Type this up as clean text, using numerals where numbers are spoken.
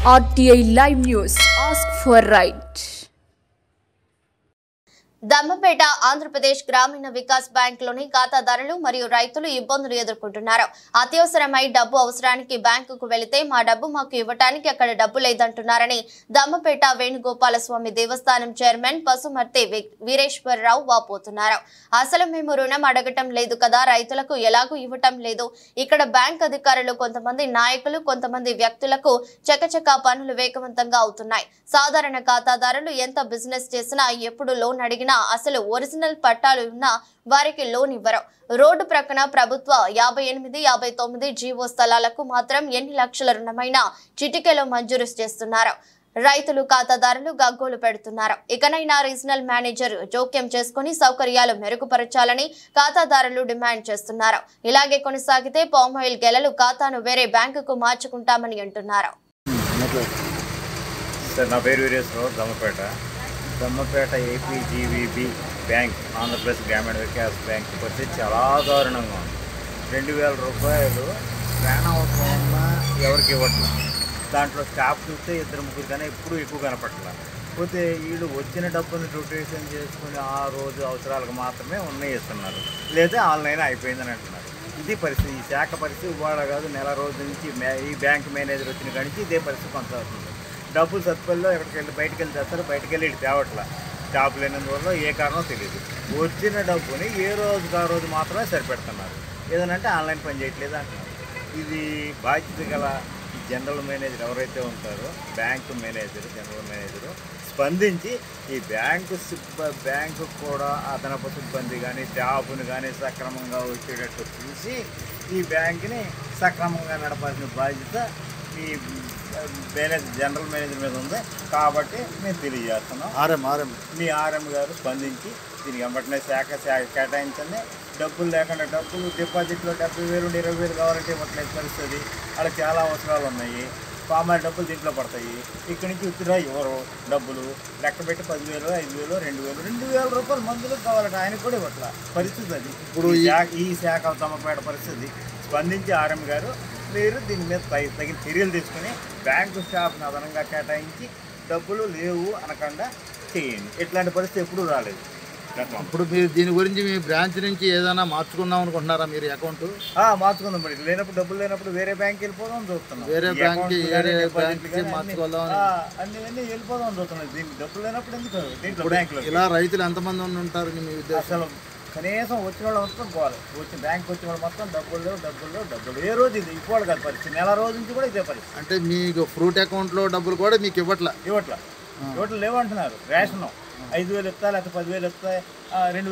RTI Live News. Ask for right. Dammapeta Andhra Pradesh గ్రామీణ Vikas bank లోని ఖాతాదారులు మరియు రైతులు ఇబ్బందులు ఎదుర్కొంటున్నారు. అత్యవసరమై డబ్బు అవసరానికి బ్యాంకుకు వెళితే మా డబ్బు మాకు ఇవ్వడానికి అక్కడ డబ్బు లేదంటున్నారని దమ్మపేట వేణుగోపాల స్వామి దేవస్థానం చైర్మన్ పసుమర్తి వీరేశ్వరరావు వాపోతున్నారు. అసలు మేము రుణం అడగటం లేదు కదా, రైతులకు ఎలాగూ ఇవ్వటం లేదు. ఇక్కడ బ్యాంక్ అధికారులు కొంతమంది నాయకులు కొంతమంది వ్యక్తులకు చకచకా పనులు వేగవంతంగా అవుతున్నాయి. సాధారణ ఖాతాదారులు ఎంత బిజినెస్ చేసినా ఎప్పుడు లోన్ అడిగినా అసలు ఒరిజినల్ పట్టాలు ఉన్న వారికి లోన్ ఇవ్వరు. రోడ్డు ప్రక్కన ప్రభుత్వ 58, 59 జీవో స్థలాలకు మాత్రం ఎన్ని లక్షల రుణమైనా చిటికెలో మంజూరు చేస్తున్నారు. రైతులు ఖాతాదారులు గగ్గోలు పెడుతున్నారు. ఇకనైనా రీజనల్ మేనేజర్ జోక్యం చేసుకుని సౌకర్యాలు మెరుగుపరచాలని ఖాతాదారులు డిమాండ్ చేస్తున్నారు. ఇలాగే కొనసాగితే పామాయిల్ గెలలు ఖాతాను వేరే బ్యాంకుకు మార్చుకుంటామని అంటున్నారు. నా పేరు వీరేశ్వరరావు. దమ్మపేట ఏపీజీవీబీ బ్యాంక్ ఆంధ్రప్రదేశ్ గ్రామీణ వికాస్ బ్యాంక్ వచ్చి చాలా దారుణంగా ఉంది. 2000 రూపాయలు ప్రాణావసరం ఉన్నా ఎవరికి ఇవ్వట్లేదు. దాంట్లో స్టాఫ్ చూస్తే 2-3 కన్నా ఎప్పుడు ఎక్కువ కనపట్లేదు. పోతే వీళ్ళు వచ్చిన డబ్బుని రొటేషన్ చేసుకుని ఆ రోజు అవసరాలకు మాత్రమే ఉన్నాయి ఇస్తున్నారు, లేదా ఆన్లైన్ అయిపోయిందని అంటున్నారు. ఇది పరిస్థితి. ఈ శాఖ పరిస్థితి ఇవాళ కాదు, నెల రోజుల నుంచి ఈ బ్యాంక్ మేనేజర్ వచ్చిన కాడి నుంచి ఇదే పరిస్థితి కొనసాగుతుంది. డబ్బులు సత్పల్లిలో ఎక్కడికి బయటకు వెళ్ళి తెస్తారు, బయటకు వెళ్ళి తేవట్లా. స్టాప్ లేనందువల్ల ఏ కారణం తెలియదు. వచ్చిన డబ్బుని ఏ రోజుకి ఆ రోజు మాత్రమే సరిపెడుతున్నారు. ఏదనంటే ఆన్లైన్ పని చేయట్లేదు అంటున్నారు. ఇది బాధ్యత గల జనరల్ మేనేజర్ ఎవరైతే ఉంటారో, బ్యాంకు మేనేజర్, జనరల్ మేనేజరు స్పందించి ఈ బ్యాంకు కూడా అదనపు సిబ్బంది కానీ స్టాఫ్ని కానీ సక్రమంగా వచ్చేటట్టు చూసి ఈ బ్యాంకుని సక్రమంగా నడపాల్సిన బాధ్యత ఈ జనరల్ మేనేజర్ మీద ఉంది. కాబట్టి మేము తెలియజేస్తున్నాం. మీ ఆర్ఎం గారు స్పందించి దీనికి వెంటనే శాఖ కేటాయించండి. డబ్బులు లేకుండా డబ్బులు డిపాజిట్లో 70,000 20,000 కావాలంటే ఇవ్వట్లేదు పరిస్థితి. అలా చాలా అవసరాలు ఉన్నాయి. పామాయిల్ డబ్బులు దీంట్లో పడతాయి. ఇక్కడి నుంచి విత్డ్రా ఇవ్వరు. డబ్బులు లెక్క పెట్టి 10,000, 5,000, 2,000, 2,000 రూపాయలు మందులకు కావాలంటే ఆయనకు కూడా ఇవ్వట్ల పరిస్థితి. అది ఇప్పుడు ఈ శాఖ దమ్మపేట పరిస్థితి. స్పందించి ఆర్ఎం గారు మీరు దీని మీద తగిన చర్యలు తీసుకుని బ్యాంకు స్టాఫ్ని అదనంగా కేటాయించి డబ్బులు లేవు అనకుండా చేయండి. ఇట్లాంటి పరిస్థితి ఎప్పుడూ రాలేదు. ఇప్పుడు మీరు దీని గురించి మీ బ్రాంచ్ నుంచి ఏదైనా మార్చుకుందాం అనుకుంటున్నారా? మీరు అకౌంట్ మార్చుకుందాం. మరి లేనప్పుడు డబ్బులు లేనప్పుడు వేరే బ్యాంక్ వెళ్ళిపోదాం చూస్తున్నాం. వేరే బ్యాంక్కి మార్చుకోదాం అన్నీ వెళ్ళిపోదాం చూస్తున్నాం. దీనికి డబ్బులు లేనప్పుడు ఎందుకు దీంట్లో బ్యాంకులో ఇలా రైతులు ఎంతమంది ఉంటారు మీ ఉద్దేశం? అసలు కనీసం వచ్చిన వాళ్ళు మొత్తం పోవాలి. బ్యాంక్ వచ్చిన వాళ్ళు మొత్తం డబ్బులు ఏ రోజు ఇది ఇవ్వాలి కదా పరిస్థితి. నెల రోజు నుంచి కూడా ఇదే పరిస్థితి. అంటే మీకు ఫ్రూట్ అకౌంట్లో డబ్బులు కూడా మీకు ఇవ్వట్లా లేవంటున్నారు. రేషన్ 5,000 ఇస్తా, లేకపోతే 10,000 ఇస్తా, 2